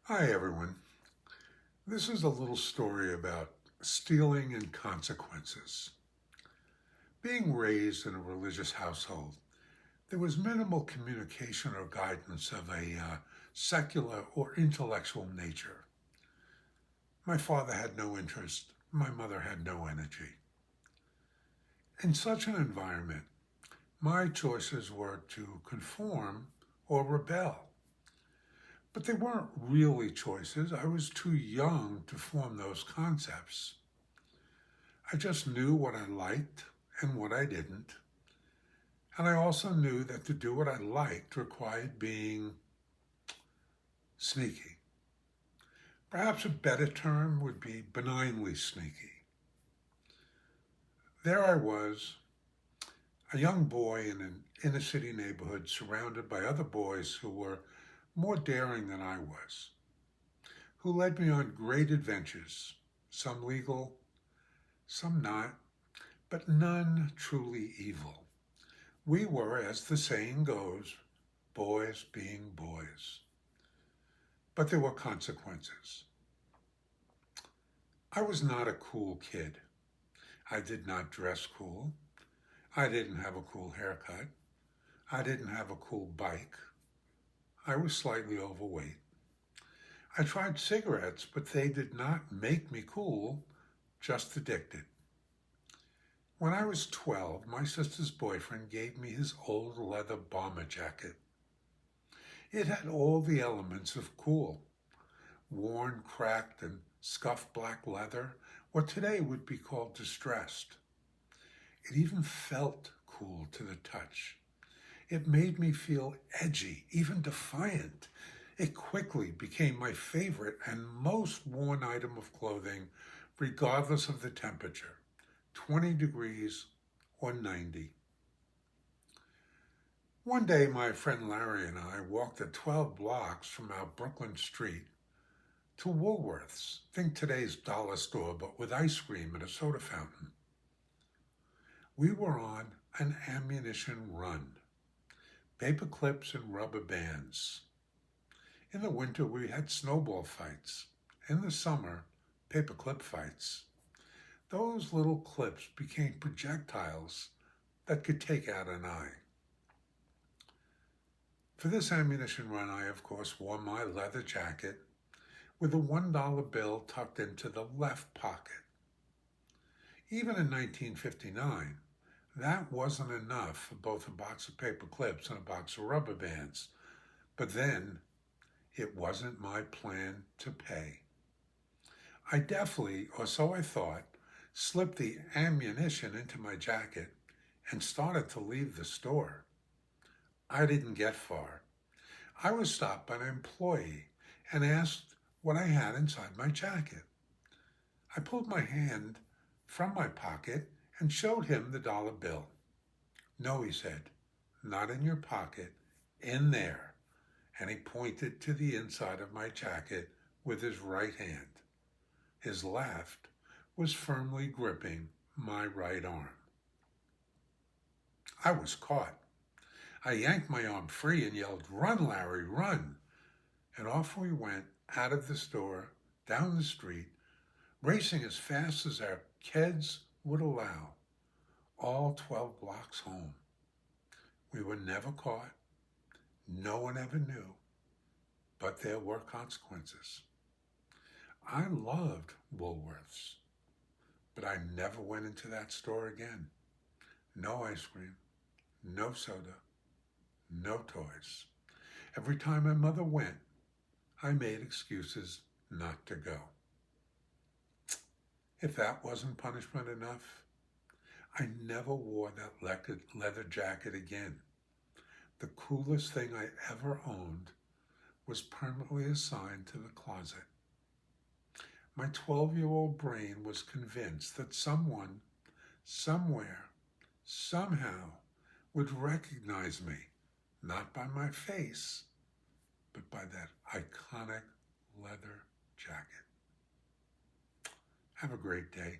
Hi, everyone. This is a little story about stealing and consequences. Being raised in a religious household, there was minimal communication or guidance of a secular or intellectual nature. My father had no interest, my mother had no energy. In such an environment, my choices were to conform or rebel. But they weren't really choices. I was too young to form those concepts. I just knew what I liked and what I didn't. And I also knew that to do what I liked required being sneaky. Perhaps a better term would be benignly sneaky. There I was, a young boy in an inner city neighborhood surrounded by other boys who were more daring than I was, who led me on great adventures, some legal, some not, but none truly evil. We were, as the saying goes, boys being boys. But there were consequences. I was not a cool kid. I did not dress cool. I didn't have a cool haircut. I didn't have a cool bike. I was slightly overweight. I tried cigarettes, but they did not make me cool, just addicted. When I was 12, my sister's boyfriend gave me his old leather bomber jacket. It had all the elements of cool: worn, cracked, and scuffed black leather, what today would be called distressed. It even felt cool to the touch. It made me feel edgy, even defiant. It quickly became my favorite and most worn item of clothing, regardless of the temperature, 20 degrees or 90. One day, my friend Larry and I walked the 12 blocks from our Brooklyn street to Woolworth's. Think today's dollar store, but with ice cream and a soda fountain. We were on an ammunition run. Paper clips and rubber bands. In the winter, we had snowball fights. In the summer, paper clip fights. Those little clips became projectiles that could take out an eye. For this ammunition run, I, of course, wore my leather jacket with a $1 bill tucked into the left pocket. Even in 1959, that wasn't enough for both a box of paper clips and a box of rubber bands. But then, it wasn't my plan to pay. I deftly, or so I thought, slipped the ammunition into my jacket and started to leave the store. I didn't get far. I was stopped by an employee and asked what I had inside my jacket. I pulled my hand from my pocket and showed him the dollar bill. No, he said, not in your pocket, in there. And he pointed to the inside of my jacket with his right hand. His left was firmly gripping my right arm. I was caught. I yanked my arm free and yelled, "Run, Larry, run!" And off we went out of the store, down the street, racing as fast as our kids would allow, all 12 blocks home. We were never caught. No one ever knew, but there were consequences. I loved Woolworths, but I never went into that store again. No ice cream, no soda, no toys. Every time my mother went, I made excuses not to go. If that wasn't punishment enough, I never wore that leather jacket again. The coolest thing I ever owned was permanently assigned to the closet. My 12-year-old brain was convinced that someone, somewhere, somehow would recognize me, not by my face, but by that iconic leather jacket. Have a great day.